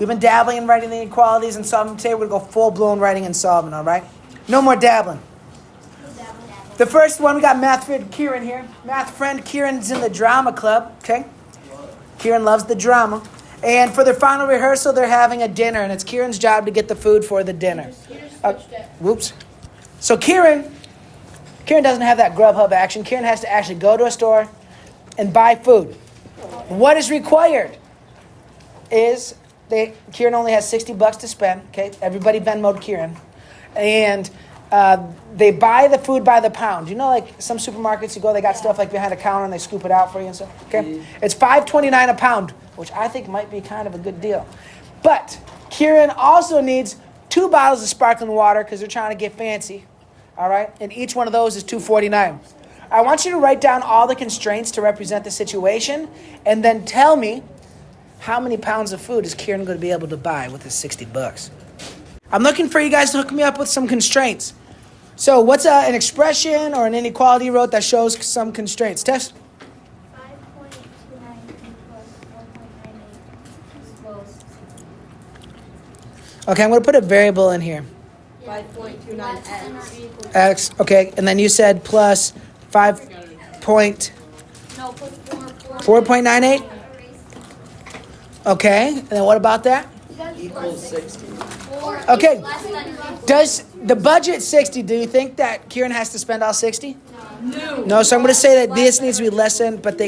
We've been dabbling in writing the inequalities and solving. Today we're going to go full-blown writing and solving, all right? No more dabbling. The first one, we got math friend Kieran here. Math friend Kieran's in the drama club, okay? Kieran loves the drama. And for their final rehearsal, they're having a dinner, and it's Kieran's job to get the food for the dinner. Whoops. So Kieran doesn't have that Grubhub action. Kieran has to actually go to a store and buy food. What is required is Kieran only has $60 to spend. Okay, everybody Venmo'd Kieran, and they buy the food by the pound. You know, like some supermarkets, you go, they got stuff like behind a counter and they scoop it out for you and stuff. Okay, it's $5.29 a pound, which I think might be kind of a good deal. But Kieran also needs 2 bottles of sparkling water because they're trying to get fancy. All right, and each one of those is $2.49. I want you to write down all the constraints to represent the situation, and then tell me how many pounds of food is Kieran going to be able to buy with his $60. I'm looking for you guys to hook me up with some constraints. So what's an expression or an inequality you wrote that shows some constraints? Tess? 5.29 equals 4.98 equals 60. Okay, I'm going to put a variable in here. 5.29x. X, okay, and then you said plus 4.98? Okay, and then what about that? Equals 60. Okay, does the budget 60, do you think that Kieran has to spend all 60? No, so I'm going to say that this needs to be less than, but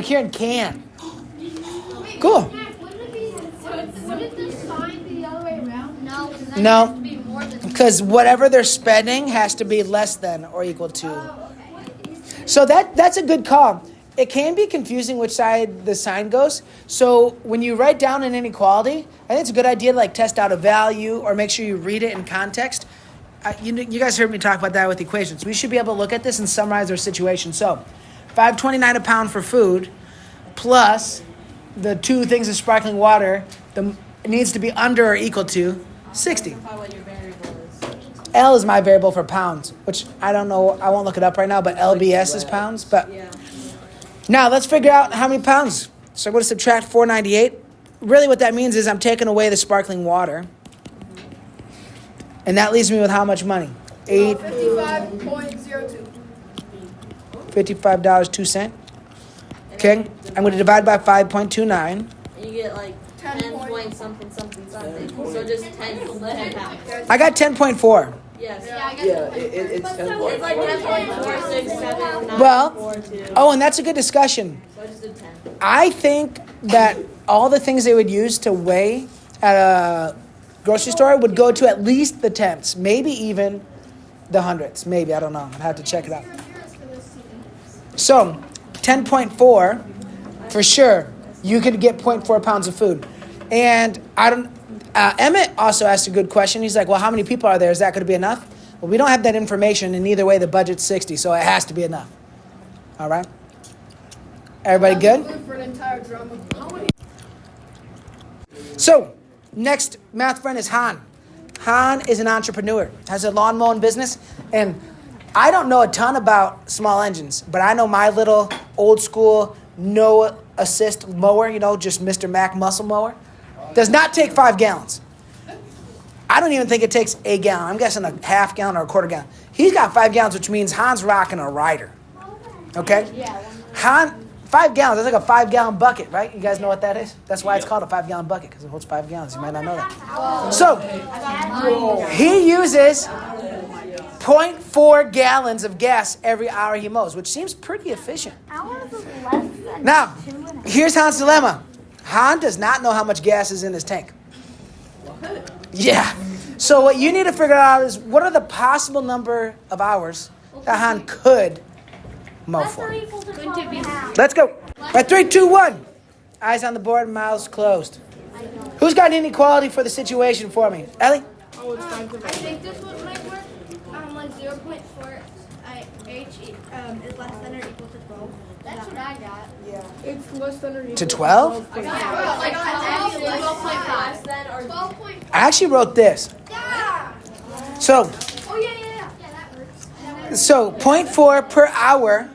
Kieran can. Cool. Wouldn't the sign be the other way around? No, because whatever they're spending has to be less than or equal to. So that's a good call. It can be confusing which side the sign goes. So when you write down an inequality, I think it's a good idea to test out a value or make sure you read it in context. You guys heard me talk about that with equations. We should be able to look at this and summarize our situation. So $5.29 a pound for food plus the 2 things of sparkling water, it needs to be under or equal to 60. What your variable is. L is my variable for pounds, which I don't know. I won't look it up right now, but LBS is pounds. But Yeah. now let's figure out how many pounds. So I'm going to subtract 498. Really what that means is I'm taking away the sparkling water. And that leaves me with how much money? $55.02. $55.02. Okay. I'm going to divide by 5.29. You get like 10 point something. So just 10 pounds. I got 10.4. Yes. It's 10 It's like 10.467. Well, 9.42. oh, and that's a good discussion. So I just did 10. I think that all the things they would use to weigh at a grocery store would go to at least the tenths, maybe even the hundredths. Maybe, I don't know. I'd have to check it out. So, 10.4, for sure, you could get 0.4 pounds of food. And Emmett also asked a good question. He's like, well, how many people are there? Is that going to be enough? Well, we don't have that information, and either way, the budget's 60, so it has to be enough. All right? Everybody good? For an entire drama. So, next math friend is Han. Han is an entrepreneur, has a lawn mowing business, and I don't know a ton about small engines, but I know my little old school no assist mower, just Mr. Mac muscle mower, does not take 5 gallons. I don't even think it takes a gallon. I'm guessing a half gallon or a quarter gallon. He's got 5 gallons, which means Han's rocking a rider. Okay? Han, 5 gallons, that's like a 5-gallon bucket, right? You guys know what that is? That's why it's called a 5-gallon bucket, because it holds 5 gallons. You might not know that. So, he uses 0.4 gallons of gas every hour he mows, which seems pretty efficient. Now, here's Han's dilemma. Han does not know how much gas is in his tank. Yeah. So what you need to figure out is what are the possible number of hours that Han could mow for. Let's go. By 3, 2, 1. Eyes on the board, mouths closed. Who's got an inequality for the situation for me? Ellie? I think this one might work. Like 0.4 h is less than or equal to 12. That's what I got. Yeah. It's less than or equal To 12? Like 12.5 then or 12.5. I actually wrote this. Yeah. So, Oh yeah, that works. so 0.4 per hour.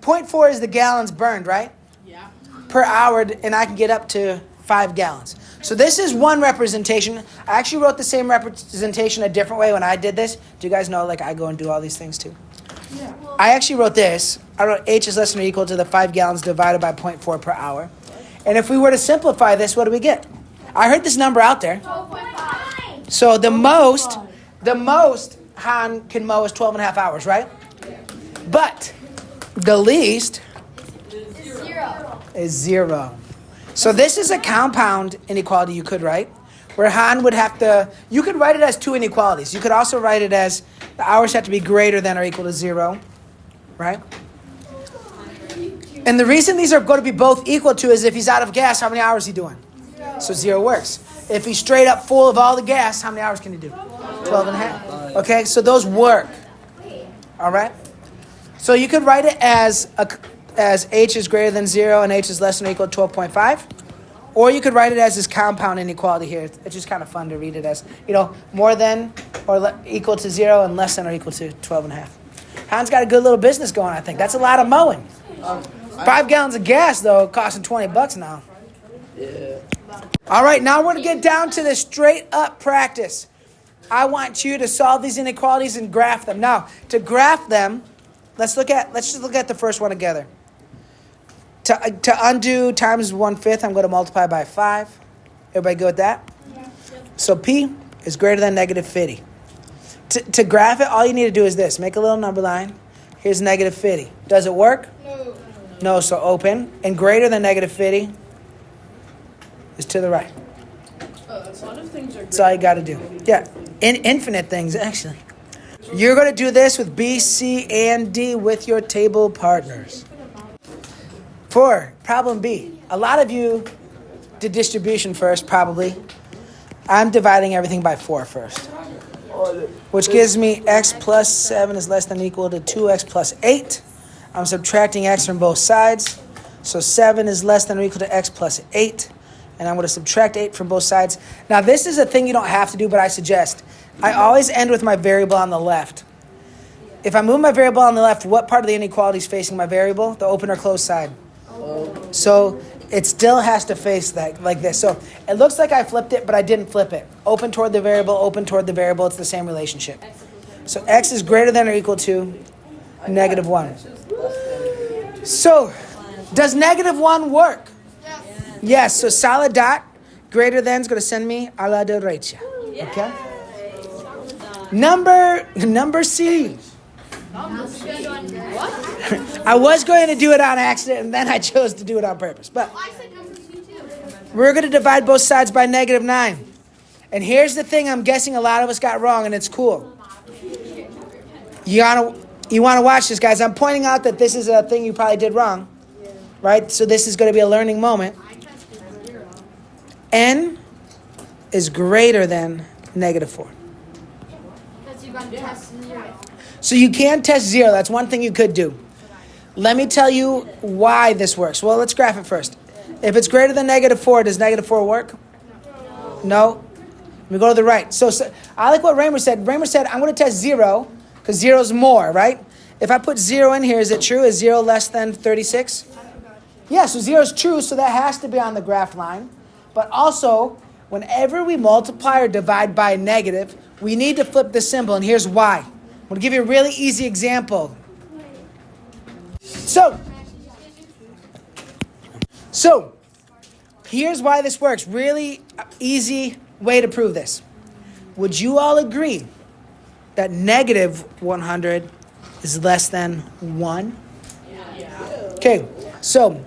0.4 is the gallons burned, right? Yeah. Per hour, and I can get up to 5 gallons. So this is one representation. I actually wrote the same representation a different way when I did this. Do you guys know, like, I go and do all these things too? Yeah. I actually wrote this. I wrote H is less than or equal to the 5 gallons divided by 0.4 per hour. And if we were to simplify this, what do we get? I heard this number out there. 12.5. So the most Han can mow is 12 and a half hours, right? But the least is 0. So this is a compound inequality you could write, where Han would have to, you could write it as 2 inequalities. You could also write it as the hours have to be greater than or equal to 0, right? And the reason these are going to be both equal to is if he's out of gas, how many hours is he doing? So 0 works. If he's straight up full of all the gas, how many hours can he do? 12 and a half. Okay, so those work. All right? So you could write it as H is greater than 0 and H is less than or equal to 12.5. Or you could write it as this compound inequality here. It's just kind of fun to read it as, more than or equal to 0 and less than or equal to 12 and a half. Han's got a good little business going, I think. That's a lot of mowing. 5 gallons of gas, though, costing $20 now. Yeah. All right, now we're going to get down to the straight up practice. I want you to solve these inequalities and graph them. Now, to graph them, let's just look at the first one together. To undo times 1/5, I'm going to multiply by 5. Everybody good with that? Yeah. So P is greater than negative 50. To graph it, all you need to do is this. Make a little number line. Here's negative 50. Does it work? No. No, so open. And greater than negative 50 is to the right. A lot of things are That's all you got to do. Yeah, infinite things, actually. You're going to do this with B, C, and D with your table partners. For problem B, a lot of you did distribution first, probably. I'm dividing everything by 4 first, which gives me x plus 7 is less than or equal to 2x plus 8. I'm subtracting x from both sides. So 7 is less than or equal to x plus 8. And I'm going to subtract 8 from both sides. Now, this is a thing you don't have to do, but I suggest. I always end with my variable on the left. If I move my variable on the left, what part of the inequality is facing my variable? The open or closed side. So it still has to face that like this. So it looks like I flipped it, but I didn't flip it. Open toward the variable, open toward the variable. It's the same relationship. So x is greater than or equal to negative 1. So does negative 1 work? Yes, so solid dot greater than is going to send me a la derecha. Okay? Number C. I was going to do it on accident, and then I chose to do it on purpose. But we're going to divide both sides by negative 9. And here's the thing I'm guessing a lot of us got wrong, and it's cool. You want to watch this, guys. I'm pointing out that this is a thing you probably did wrong. Right? So this is going to be a learning moment. N is greater than negative 4. So you can test 0. That's one thing you could do. Let me tell you why this works. Well, let's graph it first. If it's greater than negative 4, does negative 4 work? No. Let me go to the right. So I like what Raymer said. Raymer said, I'm going to test 0 because 0 is more, right? If I put 0 in here, is it true? Is 0 less than 36? Yeah, so 0 is true, so that has to be on the graph line. But also, whenever we multiply or divide by a negative, we need to flip the symbol, and here's why. I'm going to give you a really easy example. So, here's why this works. Really easy way to prove this. Would you all agree that negative 100 is less than 1? Yeah. Okay, so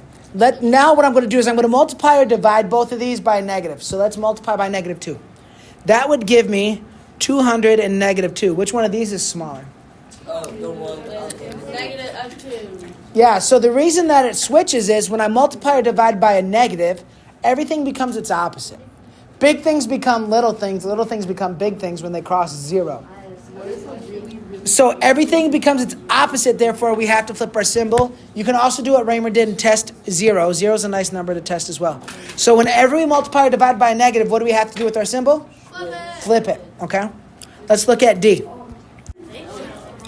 now what I'm going to do is I'm going to multiply or divide both of these by negative. So let's multiply by negative 2. That would give me 200 and negative 2. Which one of these is smaller? The one negative 2. Yeah, so the reason that it switches is when I multiply or divide by a negative, everything becomes its opposite. Big things become little things become big things when they cross 0. So everything becomes its opposite, therefore we have to flip our symbol. You can also do what Raymer did and test 0. 0 is a nice number to test as well. So whenever we multiply or divide by a negative, what do we have to do with our symbol? Flip it, okay? Let's look at D.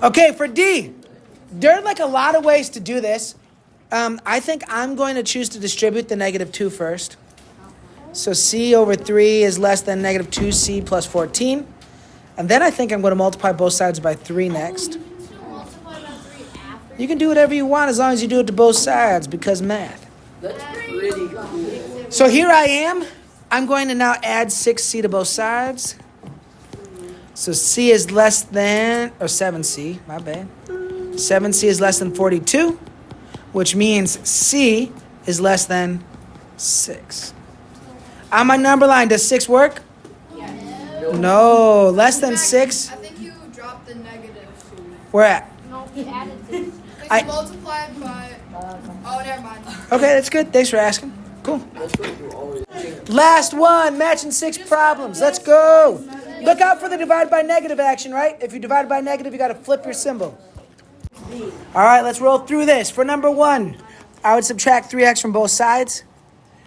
Okay, for D, there are like a lot of ways to do this. I think I'm going to choose to distribute the negative 2 first. So C over 3 is less than negative 2C plus 14. And then I think I'm going to multiply both sides by 3 next. You can do whatever you want as long as you do it to both sides because math. That's pretty cool. So here I am. I'm going to now add 6C to both sides. So C is less than, or 7C, my bad. 7C is less than 42, which means C is less than 6. On my number line, does 6 work? No, less than 6. I think you dropped the negative. Where at? No, he added 6. I- You multiplied by. Oh, never mind. Okay, that's good. Thanks for asking. Cool. That's what you always think. Last one, matching 6 problems. Let's go. Look out for the divide by negative action, right? If you divide by negative, you got to flip your symbol. All right, let's roll through this. For number 1, I would subtract 3x from both sides,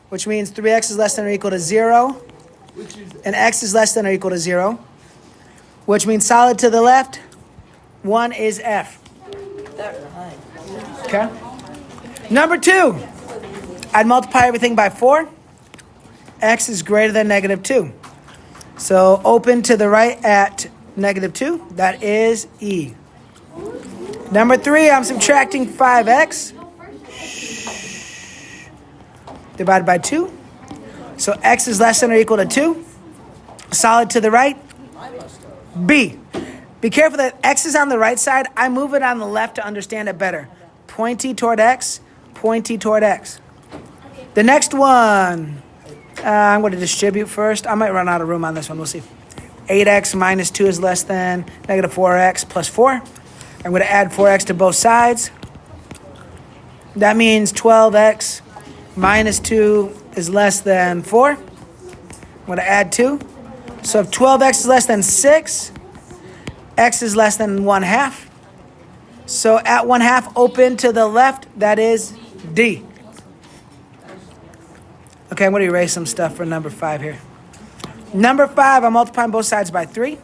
which means 3x is less than or equal to 0, and x is less than or equal to 0, which means solid to the left, 1 is f. Okay. Number 2, I'd multiply everything by 4. X is greater than negative 2. So open to the right at negative 2. That is E. Number 3, I'm subtracting 5x. Divided by 2. So x is less than or equal to 2. Solid to the right. B. Be careful that x is on the right side. I move it on the left to understand it better. Pointy toward x. Pointy toward x. The next one, I'm going to distribute first. I might run out of room on this one. We'll see. 8x minus 2 is less than negative 4x plus 4. I'm going to add 4x to both sides. That means 12x minus 2 is less than 4. I'm going to add 2. So if 12x is less than 6, x is less than 1/2. So at 1/2, open to the left, that is D. Okay, I'm going to erase some stuff for number 5 here. Number 5, I'm multiplying both sides by 3.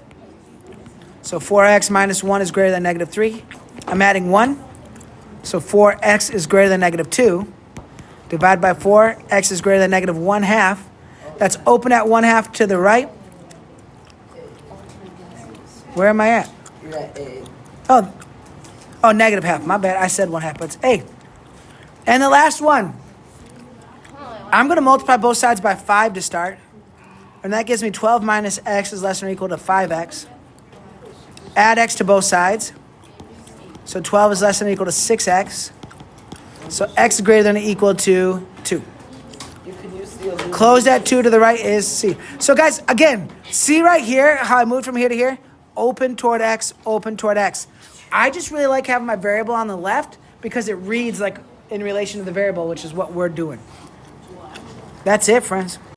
So 4x minus 1 is greater than negative 3. I'm adding 1. So 4x is greater than negative 2. Divide by 4, x is greater than negative 1/2. That's open at 1/2 to the right. Where am I at? You're at A. Oh, negative half. My bad. I said 1/2, but it's A. And the last one. I'm going to multiply both sides by 5 to start. And that gives me 12 minus x is less than or equal to 5x. Add x to both sides. So 12 is less than or equal to 6x. So x is greater than or equal to 2. You could use the aluminum. Close that 2 to the right is C. So guys, again, see right here how I moved from here to here? Open toward x, open toward x. I just really like having my variable on the left because it reads like in relation to the variable, which is what we're doing. That's it, friends.